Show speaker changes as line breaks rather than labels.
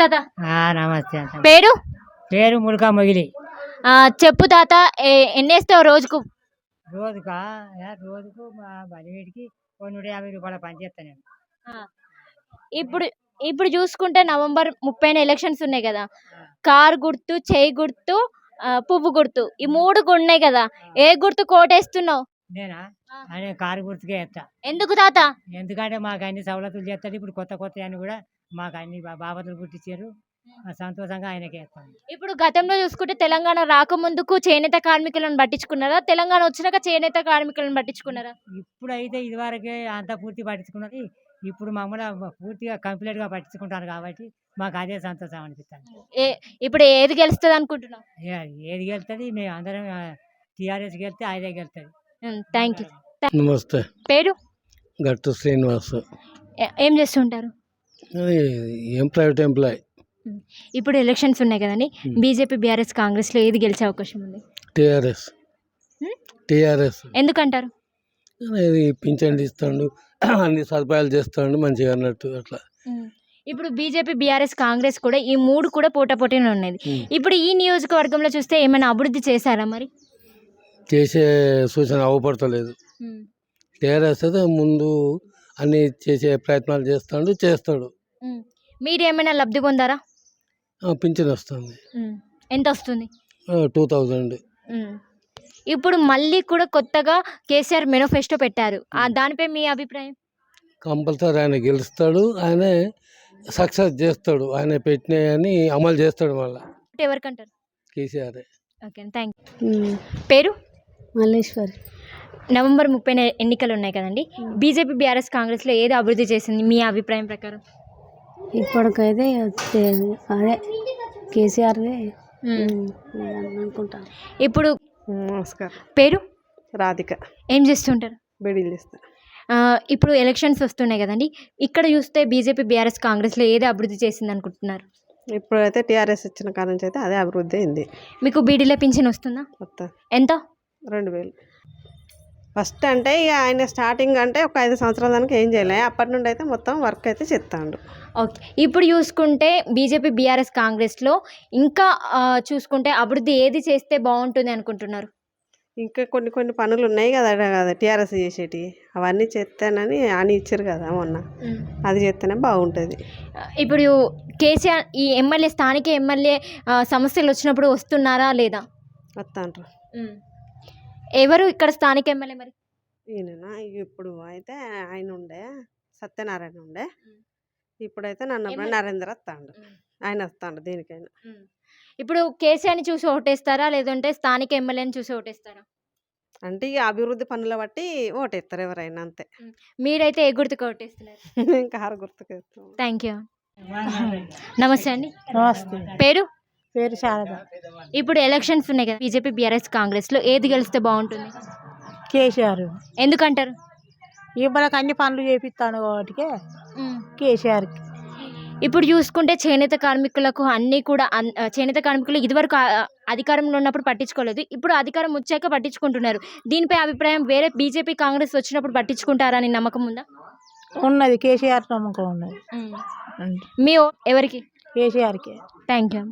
తాత.
నమస్తే.
పేరు
పేరు ముల్కా మొగిలి.
చెప్పు తాత. ఎన్నేస్తావు రోజుకు?
రోజుకా రోజుకు బలివీడికి 150 రూపాయల పని చేస్తాను నేను.
ఇప్పుడు ఇప్పుడు చూసుకుంటే నవంబర్ 30న ఎలక్షన్స్ ఉన్నాయి కదా. కారు గుర్తు, చేయి గుర్తు, పువ్వు గుర్తు, ఈ మూడు ఉన్నాయి కదా. ఏ గుర్తు కోటేస్తున్నావు?
నేనా అనే కారు గుర్తుకే వేస్తా.
ఎందుకు తాత?
ఎందుకంటే మాకు అన్ని సవలతులు చేస్తాడు. ఇప్పుడు కొత్త కొత్త అని కూడా మాకు అన్ని బాబతులు గుర్తించారు. సంతోషంగా ఆయనకే వేస్తాను.
ఇప్పుడు గతంలో చూసుకుంటే తెలంగాణ రాకముందుకు చేనేత కార్మికులను పట్టించుకున్నారా? తెలంగాణ వచ్చినాక చేనేత కార్మికులను పట్టించుకున్నారా?
ఇప్పుడు అయితే ఇదివరకే అంత పూర్తి పట్టించుకున్నది. ఇప్పుడు మమ్మల్ని పూర్తిగా కంప్లీట్గా పట్టించుకుంటారు కాబట్టి మాకు అదే సంతోషం అనిపిస్తుంది.
ఇప్పుడు ఏది గెలుస్తుంది అనుకుంటున్నావు?
ఏది గెలుతుంది? మేము అందరం టీఆర్ఎస్ గెలిస్తే అదే గెలుతుంది.
Thank you.
నమస్తే.
పేరు?
గట్టు శ్రీనివాస్.
ఏం చేస్తుంటారు?
ఏం ప్రైవేట్ ఎంప్లాయ్.
ఇప్పుడు ఎలక్షన్స్ ఉన్నాయి కదండి. బీజేపీ, బీఆర్ఎస్, కాంగ్రెస్లో ఏది గెలిచే అవకాశం ఉంది?
టీఆర్ఎస్.
ఎందుకంటారు?
ఇది పింఛన్లు ఇస్తాడు, అన్ని సదుపాయాలు చేస్తాడు మంచిగా అన్నట్టు అట్లా.
ఇప్పుడు బీజేపీ, బీఆర్ఎస్, కాంగ్రెస్ కూడా ఈ మూడు కూడా పోటాపోటీనే ఉన్నది. ఇప్పుడు ఈ నియోజకవర్గంలో చూస్తే ఏమైనా అభివృద్ధి చేశారా? మరి
చేసే సూచన అవపడతలేదు. టీఆర్ఎస్ అయితే ముందు అన్ని చేసే ప్రయత్నాలు చేస్తాడు.
మీరు ఏమైనా లబ్ధి పొందారా?
పింఛన్ వస్తుంది.
ఎంత వస్తుంది?
2000.
ఇప్పుడు మళ్ళీ కూడా కొత్తగా కేసీఆర్ మేనిఫెస్టో పెట్టారు. దానిపై మీ అభిప్రాయం?
కంపల్సరీ ఆయన గెలుస్తాడు, ఆయనే సక్సెస్ చేస్తాడు, ఆయన పెట్టినవన్నీ అమలు చేస్తాడు. మళ్ళీ
ఎవరికంటారు?
కేసీఆర్.
Okay, thank you. పేరు?
మల్లేశ్వరి.
నవంబర్ 30న ఎన్నికలు ఉన్నాయి కదండి. బీజేపీ, బీఆర్ఎస్, కాంగ్రెస్లో ఏది అభివృద్ధి చేసింది మీ అభిప్రాయం ప్రకారం?
ఇప్పటికైతే అదే కేసీఆర్దే అనుకుంటాను.
ఇప్పుడు
నమస్కారం.
పేరు?
రాధిక.
ఏం చేస్తుంటారు?
బెడీలు చేస్తా.
ఇప్పుడు ఎలక్షన్స్ వస్తున్నాయి కదండి. ఇక్కడ చూస్తే బీజేపీ, బీఆర్ఎస్, కాంగ్రెస్లో ఏది అభివృద్ధి చేసింది అనుకుంటున్నారు?
ఇప్పుడైతే టీఆర్ఎస్ ఇచ్చిన కాడ నుంచి అయితే అదే అభివృద్ధి అయింది.
మీకు బీడీల పింఛన్ వస్తుందా? ఎంత?
2000. ఫస్ట్ అంటే ఇక ఆయన స్టార్టింగ్ అంటే ఒక 5 సంవత్సరాల దానికి ఏం చేయలే. అప్పటి నుండి అయితే మొత్తం వర్క్ అయితే చేస్తాడు.
ఓకే. ఇప్పుడు చూసుకుంటే బీజేపీ, బీఆర్ఎస్, కాంగ్రెస్లో ఇంకా చూసుకుంటే అభివృద్ధి ఏది చేస్తే బాగుంటుంది అనుకుంటున్నారు?
ఇంకా కొన్ని పనులు ఉన్నాయి కదా టీఆర్ఎస్ చేసేటివి, అవన్నీ చేస్తానని అని ఇచ్చారు కదా మొన్న. అది చేస్తేనే బాగుంటుంది.
ఇప్పుడు కేసీఆర్ ఈ ఎమ్మెల్యే, స్థానిక ఎమ్మెల్యే సమస్యలు వచ్చినప్పుడు వస్తున్నారా లేదా?
వస్తాంటారు.
ఎవరు ఇక్కడ స్థానిక ఎమ్మెల్యే? మరి
ఈయన ఇప్పుడు అయితే ఆయన ఉండే సత్యనారాయణ ఉండే. ఇప్పుడైతే నరేంద్ర వస్తాడు. ఆయన వస్తాడు దేనికైనా.
ఇప్పుడు కేసీఆర్ని చూసి ఓటేస్తారా లేదంటే స్థానిక ఎమ్మెల్యేని చూసి ఓటేస్తారా?
అంటే ఇక అభివృద్ధి పనుల బట్టి ఓటేస్తారు ఎవరైనా, అంతే.
మీరైతే ఏ గుర్తుకు ఓటేస్తున్నారు?
ఇంకా 6 గుర్తుకు వేస్తాం.
Thank you. నమస్తే అండి.
నమస్తే.
పేరు?
పేరు శారద.
ఇప్పుడు ఎలక్షన్స్ ఉన్నాయి కదా. బీజేపీ, బీఆర్ఎస్, కాంగ్రెస్లో ఏది గెలిస్తే బాగుంటుంది?
కేసీఆర్.
ఎందుకంటారు?
మనకు అన్ని పనులు చేపిస్తాను కాబట్టి కేసీఆర్కి.
ఇప్పుడు చూసుకుంటే చేనేత కార్మికులకు అన్నీ కూడా చేనేత కార్మికులు ఇదివరకు అధికారంలో ఉన్నప్పుడు పట్టించుకోలేదు. ఇప్పుడు అధికారం వచ్చాక పట్టించుకుంటున్నారు. దీనిపై అభిప్రాయం? వేరే బీజేపీ, కాంగ్రెస్ వచ్చినప్పుడు పట్టించుకుంటారని నమ్మకం ఉందా?
ఉన్నది. కేసీఆర్ నమ్మకం ఉన్నది.
మీ ఎవరికి?
కేసీఆర్కి.
Thank you.